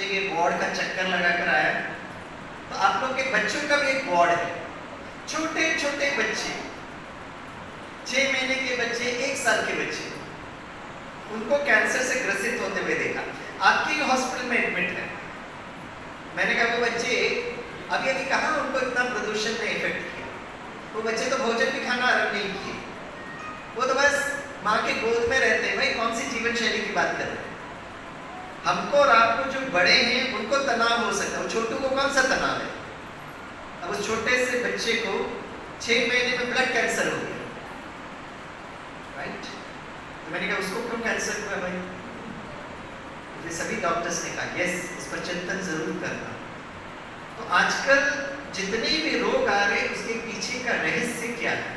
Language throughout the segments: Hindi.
ये वार्ड का चक्कर लगा कर आया, तो आप लोग के बच्चों का भी एक वार्ड है। छोटे छोटे बच्चे, 6 महीने के बच्चे, 1 साल के बच्चे, उनको कैंसर से ग्रसित होते हुए देखा। आपके हॉस्पिटल में एडमिट है। मैंने कहा वो बच्चे अभी अभी कहाँ उनको इतना प्रदूषण ने इफेक्ट किया। वो बच्चे तो भोजन भी खाना आरंभ नहीं किए, वो तो बस माँ के गोद में रहते हैं। भाई कौन सी जीवन शैली की बात कर रहे हैं? हमको और आपको जो बड़े हैं उनको तनाव हो सकता है, वो छोटू को कौन सा तनाव है? अब उस छोटे से बच्चे को 6 महीने में ब्लड कैंसर हो गया, राइट? तो मैंने कहा उसको क्यों कैंसर हुआ भाई? तो सभी डॉक्टर्स ने कहा यस, इस पर चिंतन जरूर करना। तो आजकल जितने भी रोग आ रहे हैं उसके पीछे का रहस्य क्या है,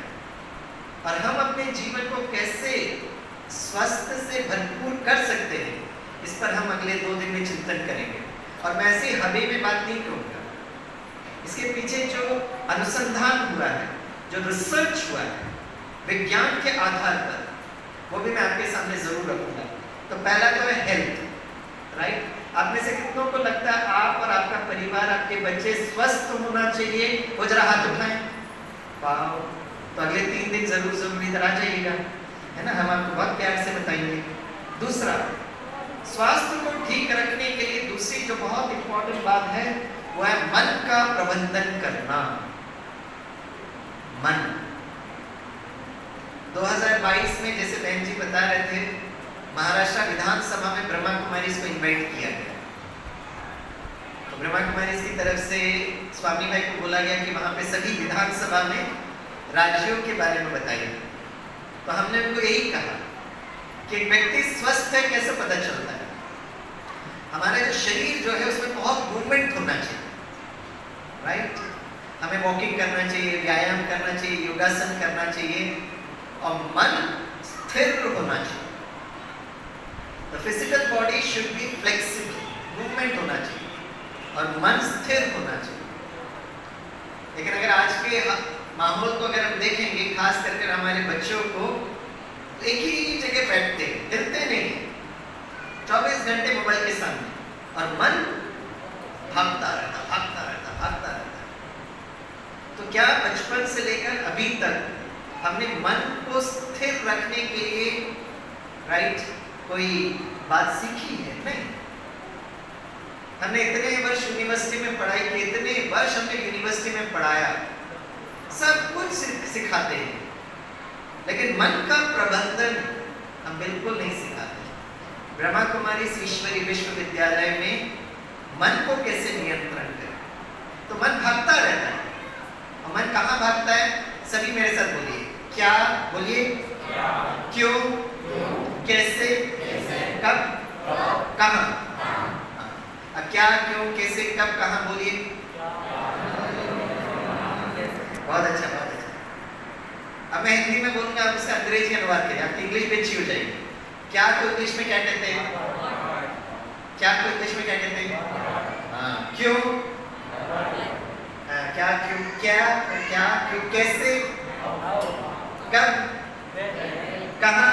और हम अपने जीवन को कैसे स्वस्थ से भरपूर कर सकते हैं, इस पर हम अगले 2 दिन में चिंतन करेंगे। और मैं ऐसे हवे में बात नहीं करूँगा, इसके पीछे जो अनुसंधान हुआ है, जो रिसर्च हुआ है विज्ञान के आधार पर, वो भी मैं आपके सामने जरूर रखूंगा। तो पहला तो है हेल्थ, राइट? आप में से कितनों को लगता है आप और आपका परिवार, आपके बच्चे स्वस्थ होना चाहिए? वो जरा हाथ उठाएं। वाह, तो अगले 3 दिन जरूर इधर आ जाइएगा, है ना? हम आपको बहुत प्यार से बताएंगे। दूसरा, स्वास्थ्य को ठीक रखने के लिए दूसरी जो बहुत इंपॉर्टेंट बात है वो है मन का प्रबंधन करना। मन 2022 में, जैसे बहन जी बता रहे थे, महाराष्ट्र विधानसभा में ब्रह्मा कुमारी को इनवाइट किया गया। तो ब्रह्मा कुमारी की तरफ से स्वामी भाई को बोला गया कि वहां पे सभी विधानसभा में राज्यों के बारे में बताइए। तो हमने उनको यही कहा कि एक व्यक्ति स्वस्थ है कैसे पता चलता है? हमारा जो शरीर जो है उसमें बहुत मूवमेंट होना चाहिए, राइट? हमें वॉकिंग करना चाहिए, व्यायाम करना चाहिए, योगासन करना चाहिए, और मन स्थिर होना चाहिए। The physical body should be flexible, movement होना चाहिए, और मन स्थिर होना चाहिए। लेकिन अगर आज के माहौल को अगर हम देखेंगे, खास करके हमारे बच्चों को, एक ही जगह बैठते हैं, हिलते नहीं, 24 घंटे मोबाइल के सामने, और मन भागता रहता। तो क्या बचपन से लेकर अभी तक हमने मन को स्थिर रखने के लिए, राइट, कोई बात सीखी है? नहीं। हमने इतने वर्ष यूनिवर्सिटी में पढ़ाई की, इतने वर्ष हमने यूनिवर्सिटी में पढ़ाया, सब कुछ सिखाते हैं, लेकिन मन का प्रबंधन हम बिल्कुल नहीं सिखाते। ब्रह्मा कुमारी ईश्वरी विश्वविद्यालय में मन को कैसे नियंत्रण करें? तो मन भागता रहता है, और मन कहाँ भागता है? सभी मेरे साथ बोलिए, क्या? बोलिए, क्यों, कैसे, कब, कहाँ? अब क्या, क्यों, कैसे, कब, कहाँ? बोलिए। बहुत अच्छा, बहुत अच्छा। अब मैं हिंदी में बोलूंगा, आप उसका अंग्रेजी अनुवाद करें, आपकी इंग्लिश भी अच्छी हो जाएगी। क्या को इंग्लिश में क्या कहते हैं? क्या को इंग्लिश में क्या कहते हैं? हाँ, क्यों, क्या, क्यों, क्या, क्यों, कैसे, कब, कहाँ?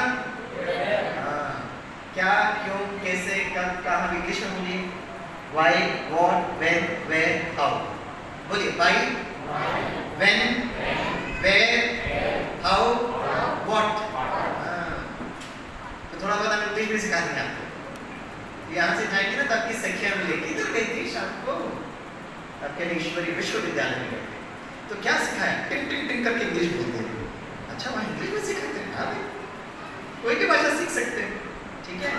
क्या, क्यों, कैसे, कब, कहाँ? इंग्लिश में बोलिए। Why, what, when, where, how? बोलिए। Why, when, where, how, what? तो थोड़ा बहुत हम इंग्लिश भी सिखा देंगे आपको। यहाँ से जाएंगे ना तो आपकी सखियाँ मिलेगी। इधर गई थी शाम को, आपके लिए ईश्वरी विश्वविद्यालय में गए, तो क्या सिखाया? टिंग टिंग टिंग करके इंग्लिश बोलते हैं। अच्छा, वहाँ इंग्लिश में सिखाते हैं? हाँ, कोई भी भाषा सीख सकते हैं, ठीक है?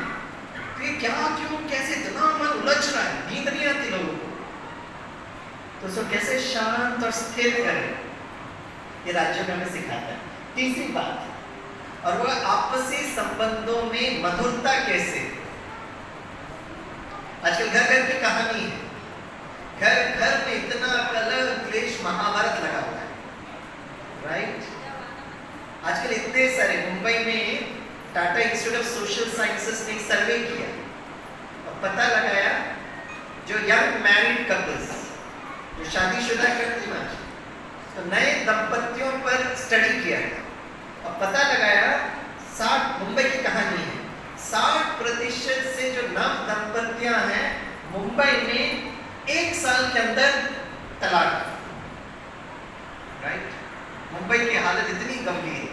तो ये क्या, क्यों, कैसे, इतना मन उलझ रहा है, नींद नहीं आती लोगों को, तो उसको कैसे शांत और स्थिर करें, ये राज्यों में हमें सिखाता है। तीसरी बात, और वह आपसी संबंधों में मधुरता कैसे? आजकल घर घर की कहानी है, घर घर में इतना कलह क्लेश महाभारत लगा हुआ है, राइट? आजकल इतने सारे, मुंबई में Tata institute of social sciences ने एक सर्वे किया और पता लगाया जो यंग मैरिड कपल्स, जो शादीशुदा करते हैं, तो नए दंपतियों पर स्टडी किया और पता लगाया 60, मुंबई की कहानी है, 60% से जो नव दंपतियां हैं मुंबई में 1 साल के अंदर तलाक, राइट। मुंबई की हालत इतनी गंभीर है।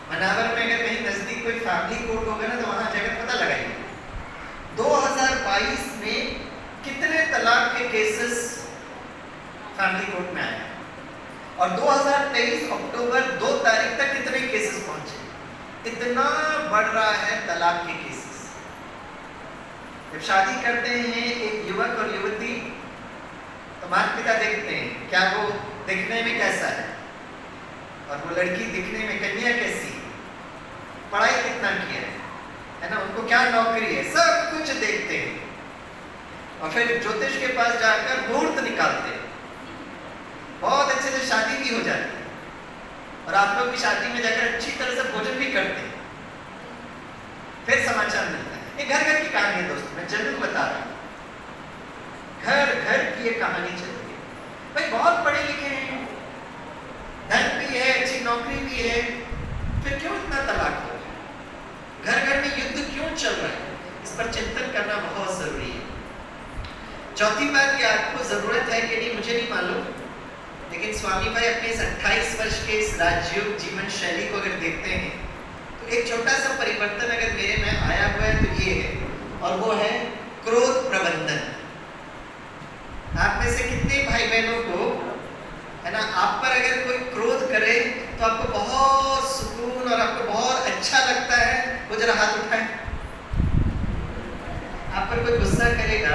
मनावर में अगर कहीं नजदीक कोई फैमिली कोर्ट होगा ना तो वहां जाकर पता लगाइए 2022 में कितने तलाक के केसेस फैमिली कोर्ट में आए और 2023 अक्टूबर 2 तारीख तक कितने केसेस पहुंचे। इतना बढ़ रहा है तलाक के केसेस। जब शादी करते हैं एक युवक और युवती तो माता पिता देखते हैं क्या वो दिखने में कैसा है और वो लड़की दिखने में कन्या कैसी है, पढ़ाई कितना किया है ना, उनको क्या नौकरी है, सब कुछ देखते हैं और फिर ज्योतिष के पास जाकर मुहूर्त निकालते हैं। बहुत अच्छे से शादी भी हो जाती है और आप लोग भी शादी में जाकर अच्छी तरह से भोजन भी करते हैं। फिर समाचार मिलता है। ये घर घर की कहानी है दोस्तों, मैं जरूर बता रहा हूँ, घर घर की ये कहानी चल रही है। भाई बहुत पढ़े लिखे हैं, धन भी है, अच्छी नौकरी भी है, फिर क्यों इतना तलाक हो रहा है? घर घर में युद्ध क्यों चल रहा है? इस पर चिंतन करना बहुत जरूरी है। चौथी बात, ये आपको जरूरत है कि नहीं मुझे नहीं मालूम, लेकिन स्वामी भाई अपने इस 28 वर्ष के इस राजयोग जीवन शैली को अगर देखते हैं तो एक छोटा सा परिवर्तन अगर मेरे में आया हुआ है तो ये है, और वो है क्रोध प्रबंधन। आप में से कितने भाई बहनों को है ना, आप पर अगर कोई क्रोध करे तो आपको बहुत सुकून और आपको बहुत अच्छा लगता है? वो जरा हाथ उठाए। आप पर कोई गुस्सा करेगा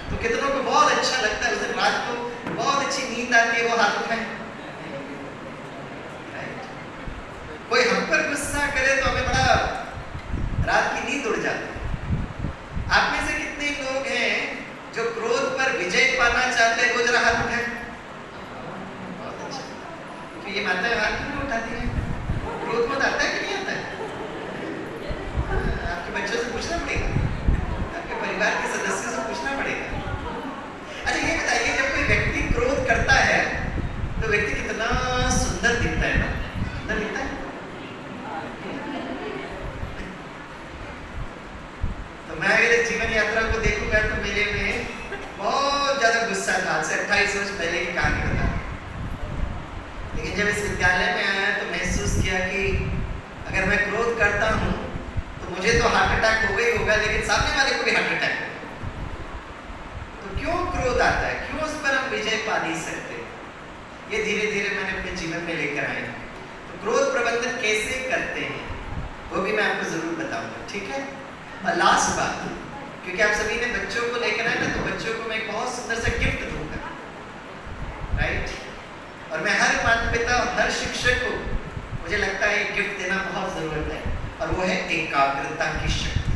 तो कितनों को बहुत अच्छा लगता है, उस दिन रात को बहुत अच्छी नींद आती है, वो हाथ उठाए। कोई हम पर गुस्सा करे तो हमें बड़ा रात की नींद उड़ जाती है। आप में से कितने लोग हैं जो क्रोध पर विजय पाना चाहते हैं? वो जरा हाथ उठाए। बहुत अच्छा। तो ये माता हाथ क्यों उठाती है? क्रोध मत आता है कि नहीं आता है? आपके बच्चों से पूछना पड़ेगा, आपके परिवार के सदस्यों से पूछना पड़ेगा। अच्छा ये बताइए, जब कोई व्यक्ति क्रोध करता है तो व्यक्ति कितना सुंदर दिखता है ना? सुंदर दिखता है। तो मैं अगर इस जीवन यात्रा को देखूंगा तो मेरे में बहुत ज्यादा गुस्सा था। आज से 28 वर्ष पहले की कहानी बता, लेकिन जब इस विद्यालय में आया तो महसूस किया कि अगर मैं क्रोध करता हूँ तो मुझे तो हार्ट अटैक होगा ही होगा, लेकिन सामने वाले को भी हार्ट अटैक होगा। तो क्यों क्रोध आता है? क्यों उस पर हम विजय पा नहीं सकते? ये धीरे धीरे मैंने अपने जीवन में लेकर आया। तो क्रोध प्रबंधन कैसे करते हैं वो भी मैं आपको जरूर बताऊंगा, ठीक है? और लास्ट बात, क्योंकि आप सभी ने बच्चों को लेकर आए ना, तो बच्चों को मैं एक बहुत सुंदर सा गिफ्ट दूंगा, राइट? और मैं हर माता पिता और हर शिक्षक को मुझे लगता है ये गिफ्ट देना बहुत जरूरत है, और वो है एकाग्रता की शक्ति।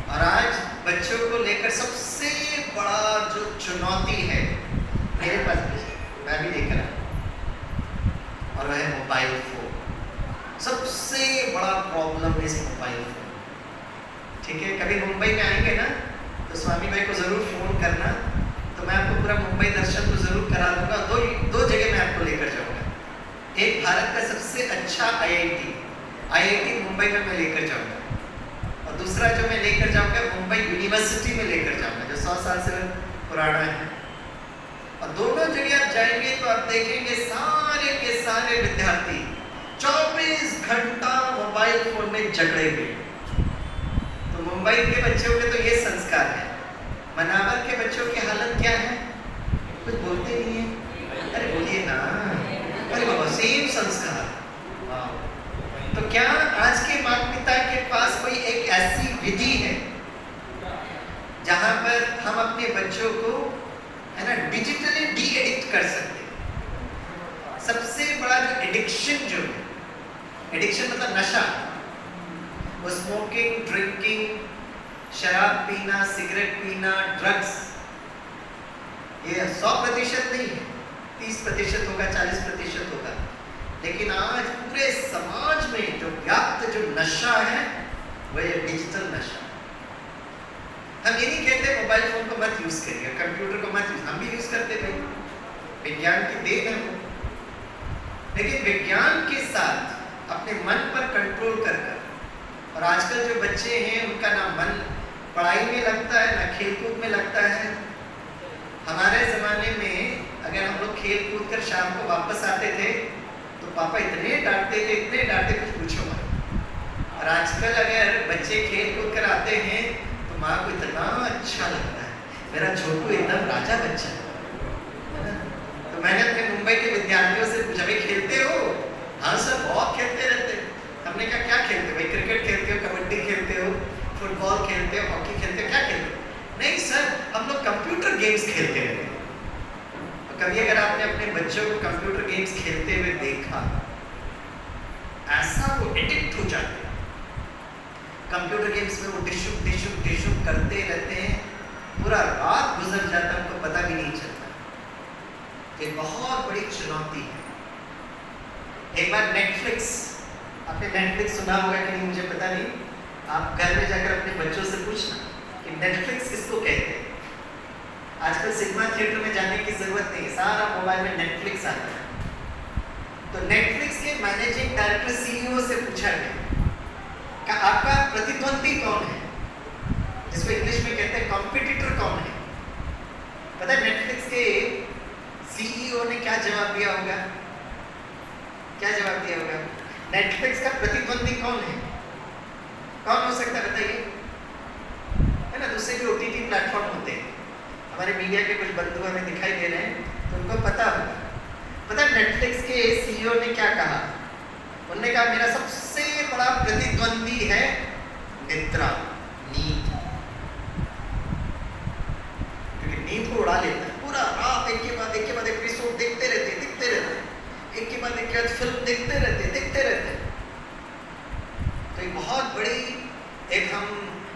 और आज बच्चों को लेकर सबसे बड़ा जो चुनौती है मेरे पास भी, मैं भी लेकर आया, और वह है मोबाइल फोन। सबसे बड़ा प्रॉब्लम है इस मोबाइल फोन, ठीक है? कभी मुंबई में आएंगे ना तो स्वामी भाई को जरूर फोन करना, तो मैं आपको पूरा मुंबई दर्शन तो जरूर करा दूंगा। दो जगह मैं आपको लेकर जाऊंगा। एक भारत का सबसे अच्छा IIT मुंबई में मैं लेकर जाऊंगा, और दूसरा जो मैं लेकर जाऊंगा मुंबई यूनिवर्सिटी में लेकर जाऊंगा, जो 100 साल से पुराना है। और दोनों जगह आप जाएंगे तो आप देखेंगे सारे के सारे विद्यार्थी 24 घंटा मोबाइल फोन में जकड़े हुए। तो मुंबई के बच्चों के तो ये संस्कार है। मनावर के बच्चों की हालत क्या है? कुछ बोलते नहीं है। अरे बोलिए ना, अरे बाबा सेम संस्कार। तो क्या आज के माता पिता के पास कोई एक ऐसी विधि है जहां पर हम अपने बच्चों को है ना डिजिटली डी एडिक्ट कर सकते हैं? सबसे बड़ा जो एडिक्शन मतलब नशा, वो स्मोकिंग, ड्रिंकिंग, शराब पीना, सिगरेट पीना, ड्रग्स, ये 100% नहीं है, 30% होगा, 40% होगा। लेकिन आज पूरे समाज में जो व्याप्त जो नशा है वह ये डिजिटल नशा। हम ये नहीं कहते मोबाइल फोन को मत यूज करिए, कंप्यूटर को मत यूज, हम भी यूज करते भाई, विज्ञान की देन है वो। लेकिन विज्ञान के साथ अपने मन पर कंट्रोल कर, और आजकल जो बच्चे हैं उनका ना मन पढ़ाई में लगता है, ना खेल कूद में लगता है। हमारे ज़माने में अगर हम लोग खेल कूद कर शाम को वापस आते थे तो पापा इतने डांटते थे, इतने डांटते कुछ पूछो मत। और आजकल अगर बच्चे खेल कूद कर आते हैं तो माँ को इतना अच्छा लगता है, मेरा छोटू एकदम राजा बच्चा है ना। तो मैंने अपने मुंबई के विद्यार्थियों से पूछा, भाई खेलते हो? हाँ सर, बहुत खेलते रहते। हमने कहा क्या खेलते हो भाई? क्रिकेट खेलते हो, कबड्डी खेलते हो, फुटबॉल खेलते हो, हॉकी खेलते हो, क्या खेलते हो? नहीं सर, हम लोग कंप्यूटर गेम्स खेलते रहते हैं। तो कभी अगर आपने अपने बच्चों को कंप्यूटर गेम्स खेलते हुए देखा, ऐसा वो एडिक्ट हो जाते हैं कंप्यूटर गेम्स में, वो डिशुक डिशुक डिशुक करते रहते हैं, पूरा रात गुजर जाता है, उनको पता भी नहीं चलता। ये बहुत बड़ी चुनौती है। एक बार नेटफ्लिक्स, आपने नेटफ्लिक्स सुना होगा कि नहीं मुझे पता नहीं, आप घर में जाकर अपने बच्चों से पूछना कि नेटफ्लिक्स किसको कहते हैं। आजकल सिनेमा थिएटर में जाने की जरूरत नहीं, सारा मोबाइल में नेटफ्लिक्स आता है। तो नेटफ्लिक्स के मैनेजिंग डायरेक्टर सीईओ से पूछा गया कि आपका प्रतिद्वंदी कौन है, जिसको इंग्लिश में कहते हैं कॉम्पिटिटर कौन है। पता है नेटफ्लिक्स के सीईओ ने क्या जवाब दिया होगा? क्या जवाब दिया होगा? नेटफ्लिक्स का प्रतिद्वंदी कौन है? कौन हो सकता है बताइए? है ना, दूसरे भी ओटीटी प्लेटफॉर्म होते हैं। हमारे मीडिया के कुछ बंधु हमें दिखाई दे रहे हैं तो उनको पता होगा। पता है नेटफ्लिक्स के सीईओ ने क्या कहा? उन्होंने कहा मेरा सबसे बड़ा प्रतिद्वंदी है निद्रा, नींद। क्योंकि नींद को उड़ा लेता है, पूरा रात एक के बाद एपिसोड देखते रहते, एक के बाद एक फिल्म देखते रहते। तो एक बहुत बड़ी, एक हम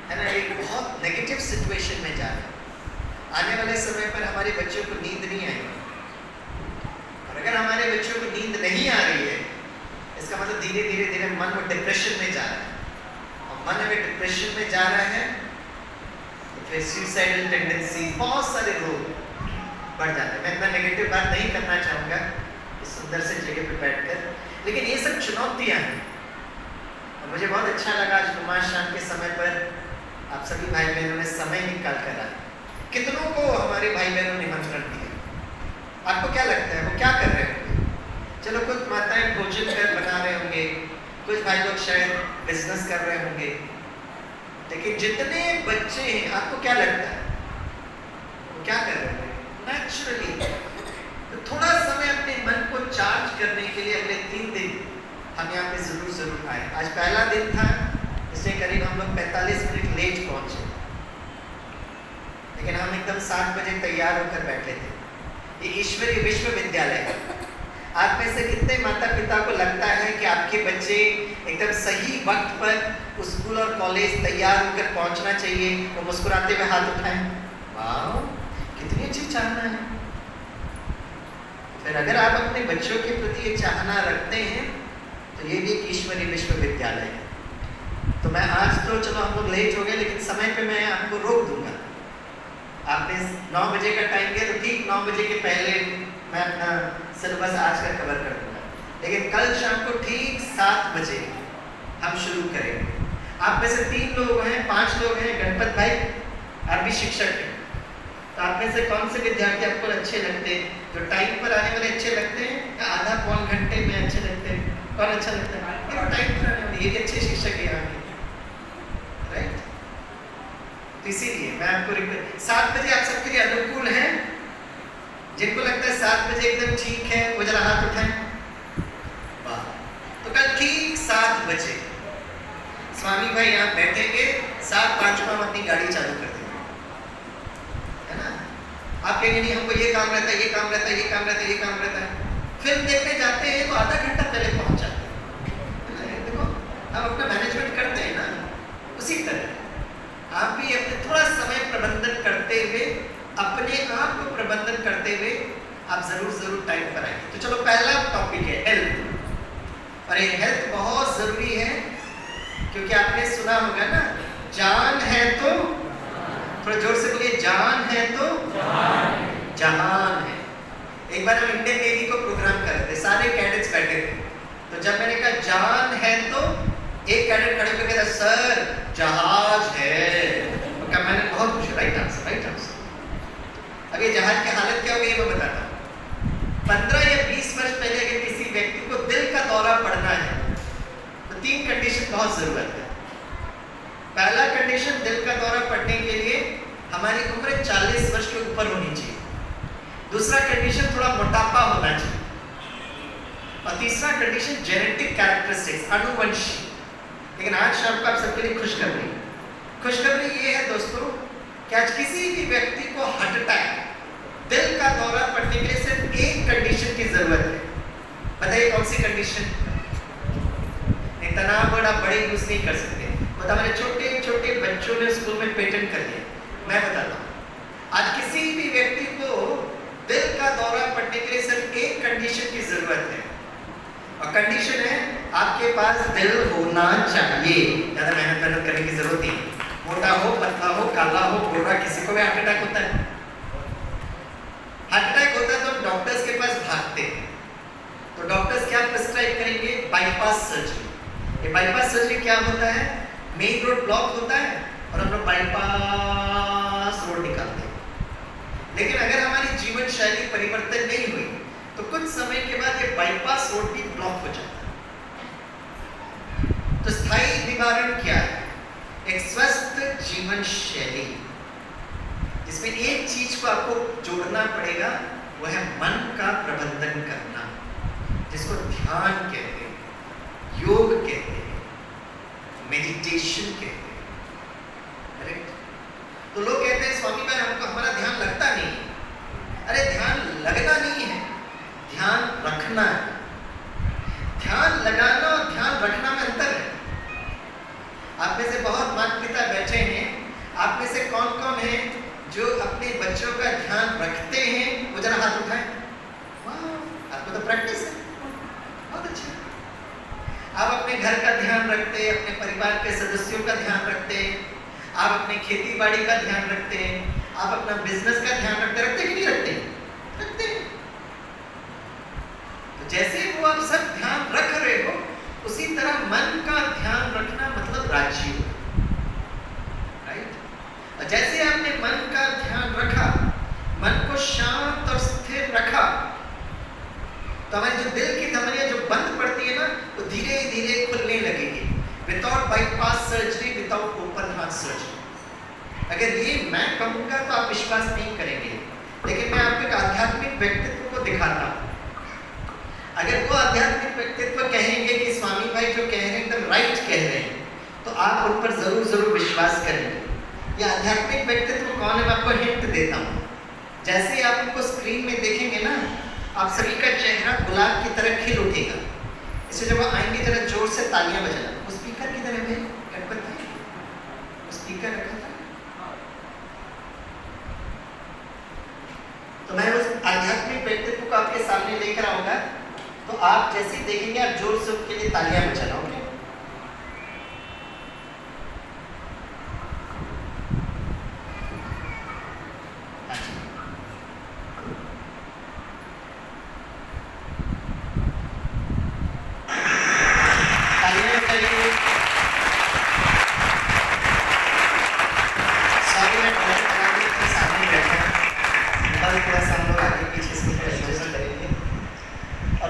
है ना, एक बहुत नेगेटिव सिचुएशन में जा रहे हैं। आने वाले समय पर हमारे बच्चों को नींद नहीं आएगी, और अगर हमारे बच्चों को नींद नहीं आ रही है, इसका मतलब धीरे धीरे मन वो डिप्रेशन में जा रहा है। और मन अगर डिप्रेशन में जा रहा है तो फिर सुसाइडल टेंडेंसी, बहुत सारे रोग बढ़ जाते हैं। मैं इतना नेगेटिव बात नहीं करना चाहूँगा इस सुंदर से जगह पे बैठकर, लेकिन ये सब चुनौतियाँ हैं। और मुझे बहुत अच्छा लगा आज नुमा शाम के समय पर आप सभी भाई बहनों ने समय निकाल कर आए। कितनों को हमारे भाई बहनों ने निमंत्रण दिया? आपको क्या लगता है वो क्या कर रहे होंगे? चलो कुछ माताएं भोजन कर बना रहे होंगे, कुछ भाई लोग शायद बिजनेस कर रहे होंगे, लेकिन जितने बच्चे हैं आपको क्या लगता है वो क्या कर रहे होंगे? नेचुरली तो थोड़ा समय अपने मन को चार्ज करने के लिए अगले 3 दिन हम यहाँ पे जरूर आए। आज पहला दिन था, इससे करीब हम लोग 45 मिनट लेट पहुंचे, लेकिन हम एकदम 7 बजे तैयार होकर बैठे थे। ये ईश्वरीय विश्वविद्यालय है। आप में से कितने माता पिता को लगता है कि आपके बच्चे एकदम सही वक्त पर स्कूल और कॉलेज तैयार होकर पहुंचना चाहिए? वो मुस्कुराते हुए हाथ उठाएं। वाह, कितनी अच्छी चाहना है। फिर अगर आप अपने बच्चों के प्रति ये चाहना रखते हैं तो ये भी एक ईश्वरीय विश्वविद्यालय है। तो मैं आज तो चलो हम लोग लेट हो गए, लेकिन समय पे मैं आपको रोक दूंगा। आपने 9 बजे का टाइम दिया तो ठीक 9 बजे के पहले मैं अपना सिलेबस आज का कवर कर दूंगा, लेकिन कल शाम को ठीक 7 बजे हम शुरू करेंगे। आप में से 3 लोग हैं, 5 लोग हैं, गणपत भाई आप भी शिक्षक हैं, तो आप में से कौन से विद्यार्थी आपको अच्छे लगते हैं? जो टाइम पर आने वाले अच्छे लगते हैं या आधा पौन घंटे में अच्छे लगते हैं? कौन अच्छा लगता है? टाइम पर आने वाले, ये भी अच्छे शिक्षक हैं यहाँ के, राइट? तो इसीलिए मैं आपको 7 बजे आप सबके लिए अनुकूल हैं? जिनको लगता है 7 बजे एकदम ठीक है वो जरा हाथ उठाएं। वाह, तो कल ठीक 7 बजे स्वामी भाई यहाँ बैठेंगे, 7:05 को हम अपनी गाड़ी चालू कर देंगे, है ना? आप कहेंगे नहीं हमको ये काम रहता है, ये काम रहता है, ये काम रहता है, ये काम रहता है। फिल्म देखने जाते हैं तो आधा घंटा पहले पहुंच जाते हैं। देखो हम अपना मैनेजमेंट करते हैं ना, उसी तरह आप भी अपने थोड़ा समय प्रबंधन करते हुए, अपने आप को प्रबंधन करते हुए आप जरूर टाइम पर आएंगे। तो चलो पहला टॉपिक है हेल्थ। और ये हेल्थ बहुत जरूरी है, क्योंकि आपने सुना होगा ना, जान है तो, थोड़ा जोर से बोलिए, जान है तो जहान है। एक बार हम इंडियन नेवी को प्रोग्राम कर रहे थे, सारे कैडेट्स बैठे थे, तो जब मैंने कहा जान है तो एक कैडेट खड़े होकर कहता सर जहाज है, कंडीशन दिल का दौरा पड़ने के लिए हमारी उम्र 40 वर्ष के ऊपर होनी चाहिए। दूसरा कंडीशन थोड़ा मोटापा होना चाहिए। और तीसरा कंडीशन जेनेटिक कैरेक्टरिस्टिक्स, अनुवंशी। लेकिन आज शाम को आप सबके लिए खुशखबरी ये है दोस्तों कि आज किसी भी व्यक्ति को हार्ट अटैक, दिल का दौरा पड़ने के लिए सिर्फ एक कंडीशन की जरूरत है। बताइए कौन सी कंडीशन? तनाव बड़े यूज नहीं कर सकते। वो तो हमारे छोटे छोटे बच्चों ने स्कूल में पेटेंट कर दिया। मैं बताता हूँ, आज किसी भी व्यक्ति को दिल का दौरा पड़ने के लिए सिर्फ एक कंडीशन की जरूरत है, और कंडीशन है आपके पास दिल होना चाहिए। ज्यादा मेहनत करने की जरूरत नहीं। मोटा हो, पतला हो, काला हो, गोरा, किसी को भी हार्ट अटैक होता है। हार्ट अटैक होता है तो हम डॉक्टर्स के पास भागते हैं। तो डॉक्टर्स क्या प्रिस्क्राइब करेंगे? Bypass surgery. ये बाईपास सर्जरी क्या होता है? मेन रोड ब्लॉक होता है और हम लोग बाईपास रोड निकालते हैं। लेकिन अगर हमारी जीवन शैली परिवर्तन नहीं हुई तो कुछ समय के बाद ये बाईपास रोड भी ब्लॉक हो जाता है। तो स्थायी निवारण क्या है? एक स्वस्थ जीवन शैली, जिसमें एक चीज को आपको जोड़ना पड़ेगा, वो है मन का प्रबंधन करना, जिसको ध्यान कहते हैं, योग कहते हैं, मेडिटेशन कहते हैं। करेक्ट? तो लोग कहते हैं स्वामी भाई हमको हमारा ध्यान लगता नहीं है। अरे ध्यान लगना नहीं है, ध्यान रखना है। ध्यान लगाना और ध्यान रखना में अंतर है। आप में से बहुत माता पिता बैठे हैं, आप में से कौन कौन है जो अपने बच्चों का ध्यान रखते हैं? वो जरा हाथ उठाएं। वाह, आपको तो प्रैक्टिस है, बहुत अच्छा। आप अपने घर का ध्यान रखते हैं, अपने परिवार के सदस्यों का ध्यान रखते हैं, आप अपने खेती बाड़ी का ध्यान रखते हैं, आप अपना बिजनेस का ध्यान रखते कि नहीं रखते? रखते हैं। तो जैसे वो आप सब ध्यान रख रहे हो, उसी तरह मन का ध्यान रखना मतलब राजयोग, राइट? और जैसे आपने मन का ध्यान रखा, मन को शांत और स्थिर रखा, तो हमारी जो दिल की धमनियां जो बंद पड़ती है ना, वो धीरे धीरे खुलने लगेगी, without bypass surgery, without open heart surgery. अगर ये मैं कहूँगा तो आप विश्वास नहीं करेंगे, लेकिन मैं आपको एक आध्यात्मिक व्यक्तित्व को दिखाता हूँ। अगर वो आध्यात्मिक व्यक्तित्व कहेंगे कि स्वामी भाई जो कह रहे हैं एकदम राइट कह रहे हैं, तो आप उन पर जरूर विश्वास करेंगे। ये आध्यात्मिक व्यक्तित्व कौन है? मैं आपको हिंट देता हूँ। जैसे ही आप उनको स्क्रीन में देखेंगे ना, आप सभी का चेहरा गुलाब की तरह खिल उठेगा। इससे जब वो आएंगे जरा जोर से तालियां बजाना। वो स्पीकर की तरह में गणपत है, वो स्पीकर रखा था। तो मैं उस आध्यात्मिक व्यक्तित्व को आपके सामने लेकर आऊंगा, तो आप जैसे ही देखेंगे आप जोर से उनके लिए तालियां बजाना। ओके?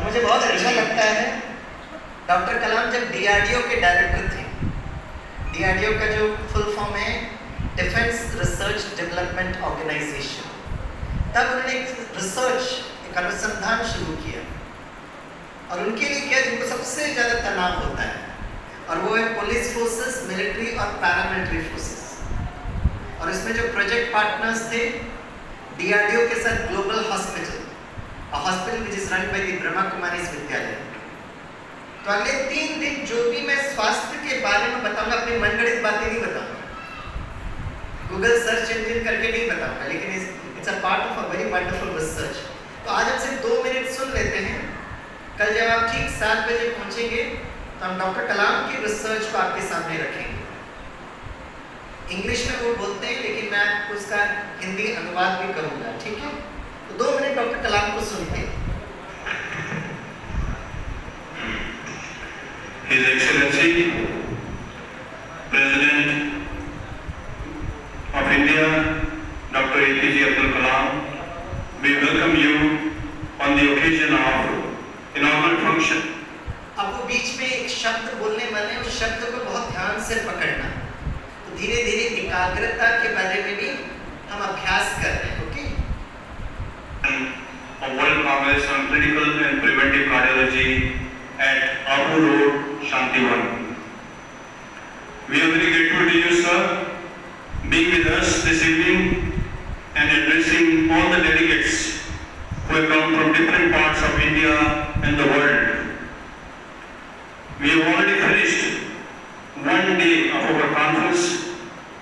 मुझे बहुत अच्छा लगता है, डॉक्टर कलाम जब डीआरडीओ के डायरेक्टर थे, डीआरडीओ का जो फुल फॉर्म है डिफेंस रिसर्च डेवलपमेंट ऑर्गेनाइजेशन, तब उन्होंने एक रिसर्च, एक अनुसंधान शुरू किया। और उनके लिए क्या, जिनको सबसे ज़्यादा तनाव होता है, और वो है पुलिस फोर्सेस, मिलिट्री और पैरामिलिट्री फोर्सेस। और इसमें जो प्रोजेक्ट पार्टनर्स थे डीआरडीओ के साथ global hospital, a hospital which is run by the Brahma Kumaris विद्यालय। तो अगले 3 दिन जो भी मैं स्वास्थ्य के बारे में बताऊंगा, अपनी मनगढ़ंत बातें नहीं बताऊंगा, गूगल सर्च इंजन करके नहीं बताऊंगा, लेकिन it's a part of a very wonderful research. तो आज हम सिर्फ 2 मिनट सुन लेते हैं। कल जब आप ठीक 7 बजे पहुंचेंगे तो हम डॉक्टर कलाम की रिसर्च को आपके सामने रखेंगे। इंग्लिश में वो बोलते हैं, लेकिन मैं आपको उसका हिंदी अनुवाद भी करूंगा, ठीक है? तो 2 मिनट डॉक्टर कलाम को सुनते हैं। His Excellency, President of India, Dr. APJ Abdul Kalam, we welcome you on the occasion of inaugural function. अब वो बीच में एक शब्द बोलने वाले हैं, उस शब्द को बहुत ध्यान से पकड़ना। तो धीरे धीरे एकाग्रता के बारे में भी हम अभ्यास कर रहे हैं. Okay, A World Congress on Critical and Preventive Cardiology at Abu Road, Shantivan. We are very grateful to you, sir, being with us this evening and addressing all the delegates who have come from different parts of India and the world. We have already finished one day of our conference,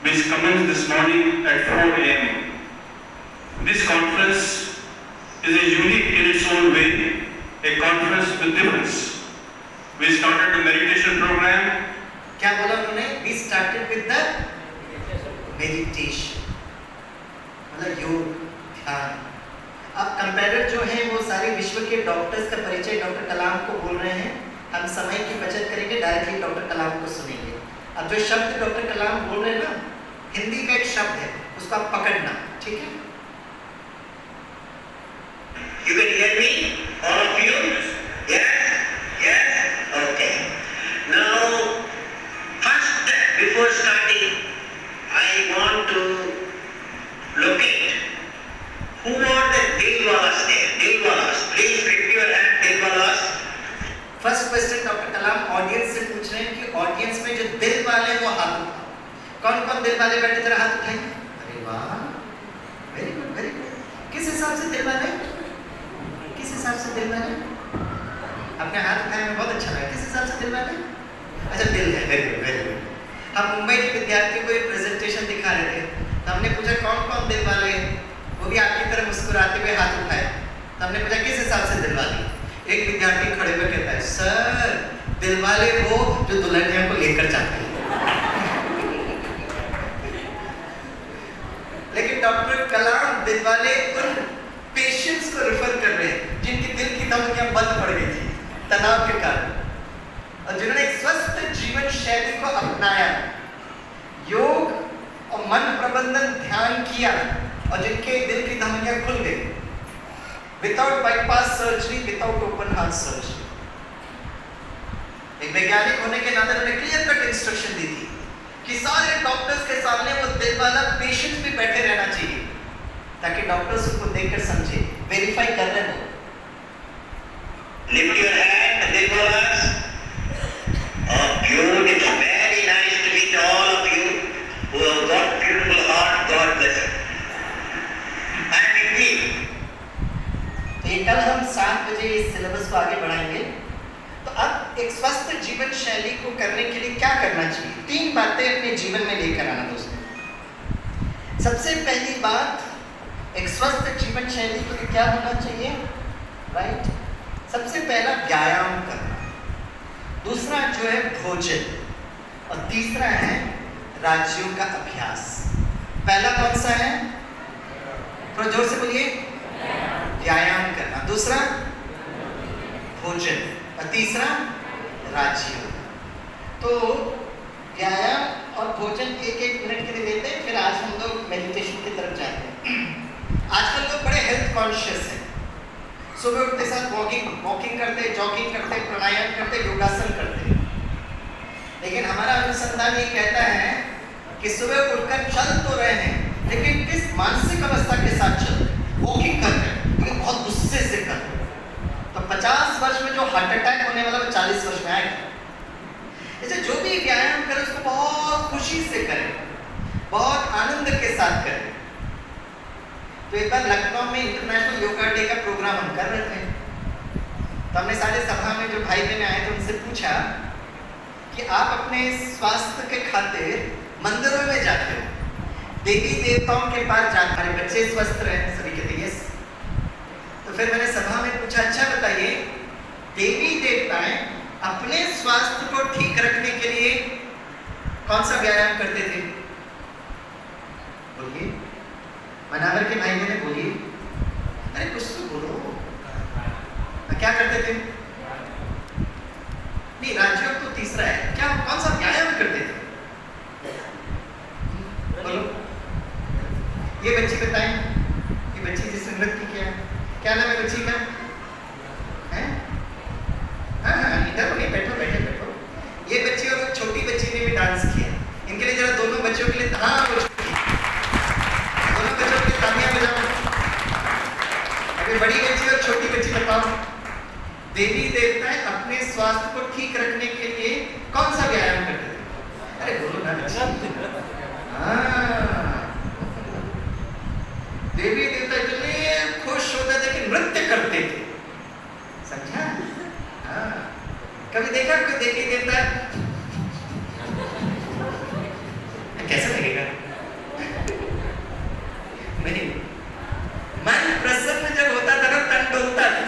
which commenced this morning at 4 a.m. This conference is a unique in its own way, a conference with difference. We started the meditation program. क्या बोला उन्होंने? We started with the meditation, मतलब योग, ध्यान. अब कंपेरेटर जो हैं वो सारे विश्व के डॉक्टर्स का परिचय डॉक्टर कलाम को बोल रहे हैं. हम समय की बचत करेंगे, डायरेक्टली डॉक्टर कलाम को सुनेंगे. अब जो शब्द डॉक्टर कलाम बोल रहे हैं ना, हिंदी का एक शब्द है, उसको आप पकड़ना, ठीक है? You can hear me, all of you? Yes? Yes? Okay. Now, first, before starting, I want to locate who are the Dilwalas there. Dilwalas, please lift your hand, Dilwalas. First question doctor Kalam audience से पूछ रहे हैं कि ऑडियंस में जो दिल वाले हैं वो हाथ उठाओ. कौन कौन दिल वाले बैठे जरा हाथ उठाएंगे. अरे वाह, वेरी गुड, वेरी गुड. किस हिसाब से दिल वाले? किस हिसाब से दिल वाले? अपने हाथ उठाने में बहुत अच्छा लगा. किस हिसाब से दिल वाले? अच्छा, दिल है. Very good, very good. हम मुंबई के विद्यार्थियों को एक प्रेजेंटेशन दिखा रहे थे, तो हमने पूछा कौन कौन दिल वाले हैं. वो भी आपकी तरह मुस्कुराते हुए हाथ उठाए. तो हमने पूछा किस हिसाब से दिल वाले. एक विद्यार्थी खड़े होकर कहता है, सर दिल वाले वो जो दुल्हनिया को लेकर जाते हैं. लेकिन डॉक्टर कलाम दिल वाले उन पेशेंट्स को रेफर कर रहे हैं जिनकी दिल की धमनियां बंद पड़ गई थी तनाव के कारण, और जिन्होंने एक स्वस्थ जीवन शैली को अपनाया, योग और मन प्रबंधन ध्यान किया, और जिनके दिल की धमनियां खुल गई without bypass surgery, without open heart surgery. एक वैज्ञानिक होने के नाते उन्होंने क्लियर कट इंस्ट्रक्शन दी थी कि सारे डॉक्टर्स के सामने वो दिल वाला पेशेंट भी बैठे रहना चाहिए, ताकि डॉक्टर्स उसको देखकर समझे, वेरीफाई कर रहे हो. Lift your hand, Dilwalas. Oh, beautiful. It's very nice to meet all of you who have got beautiful heart. God bless you. And indeed, तो ये कल हम 7 बजे इस सिलेबस को आगे बढ़ाएंगे. तो अब एक स्वस्थ जीवन शैली को करने के लिए क्या करना चाहिए? 3 बातें अपने जीवन में लेकर आना दोस्तों. सबसे पहली बात, एक स्वस्थ जीवन शैली के लिए क्या होना चाहिए? राइट. सबसे पहला व्यायाम करना, दूसरा जो है भोजन, और तीसरा है राज्यों का अभ्यास. पहला कौन सा है? थोड़ा जोर से बोलिए. व्यायाम करना, दूसरा भोजन, और तीसरा राज्य. तो व्यायाम और भोजन 1-1 मिनट के लिए लेते हैं, फिर आज हम लोग मेडिटेशन की तरफ जाते हैं. आजकल लोग बड़े हेल्थ कॉन्शियस हैं. सुबह उठते साथ वॉकिंग करते, जॉगिंग करते, प्राणायाम करते, योगासन करते. लेकिन हमारा अनुसंधान ये कहता है कि सुबह उठकर चल तो रहे हैं, लेकिन किस मानसिक अवस्था के साथ चल रहे हैं? वॉकिंग कर रहे हैं लेकिन बहुत गुस्से से कर रहे हैं. तो 50 वर्ष में जो हार्ट अटैक होने वाला वो 40 वर्ष में आएगा. इसलिए जो भी व्यायाम करें उसको बहुत खुशी से करें, बहुत आनंद के साथ करें. तो एक बार लखनऊ में इंटरनेशनल योगा डे का प्रोग्राम हम कर रहे थे, तो हमने सारे सभा में जो भाई बहन आए थे उनसे पूछा कि आप अपने स्वास्थ्य के खातिर मंदिरों में जाते हो, देवी देवताओं के पास जाते, हमारे बच्चे स्वस्थ रहे. सभी कहते यस. तो फिर मैंने सभा में पूछा, अच्छा बताइए, देवी देवताएं अपने स्वास्थ्य को ठीक रखने के लिए कौन सा व्यायाम करते थे? बोलिए. मनावर के भाई ने बोलिए. अरे कुछ तो बोलो. क्या करते थे? नहीं, राज्यों तो तीसरा है. क्या कौन सा व्यायाम करते थे? बोलो. ये बच्ची बताएं. ये बच्ची जिस नृत्य किया, क्या नाम है बच्ची का? है? हाँ, इधर बैठो. ये बच्ची और छोटी बच्ची ने भी डांस किया. इनके लिए जरा दोनों बच्चों के लिए हाँ वो दोनों बच्चों के लिए तालियां बजाओ। अभी बड़ी बच्ची और छोटी बच्ची बताओ, देवी देवताएं अपने स्वास्थ्य को ठीक रखने के लिए कौन सा व्यायाम करते थे? अरे बोलो ना बच्ची। हाँ, देवी देवता इतने खुश होते थे कि नृत्य करते थे, समझा? हाँ, कभी देखा कोई देवी देवता कैसा लगेगा? नहीं, मन प्रसन्न जब होता था ना तन डोलता था,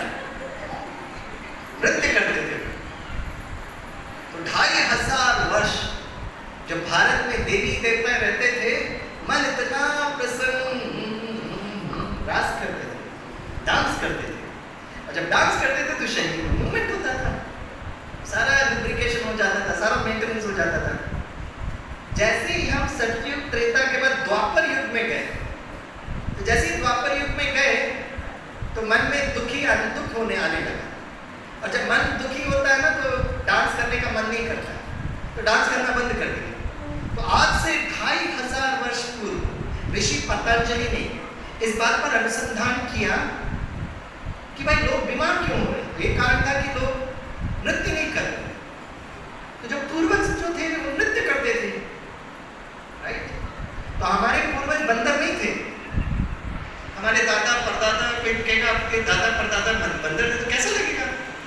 नृत्य करते थे। तो 2500 वर्ष जब भारत में देवी देवता रहते थे, मन इतना प्रसन्न, रास करते थे, डांस करते थे, और जब डांस करते थे तो शरीर में मूवमेंट होता था, सारा लुब्रिकेशन हो जाता था, सारा मेंटेनेंस हो जाता था। जैसे ही हम सतयुग त्रेता के बाद द्वापर युग में गए, तो जैसे ही द्वापर युग में गए तो मन में दुख होने आने लगा, और जब मन दुखी होता है ना तो डांस करने का मन नहीं करता, तो डांस करना बंद कर दिया। तो आज से 2500 वर्ष पूर्व ऋषि पतंजलि ने इस बात पर अनुसंधान किया कि भाई लोग बीमार क्यों हो रहे हैं। एक कारण था कि लोग नृत्य नहीं कर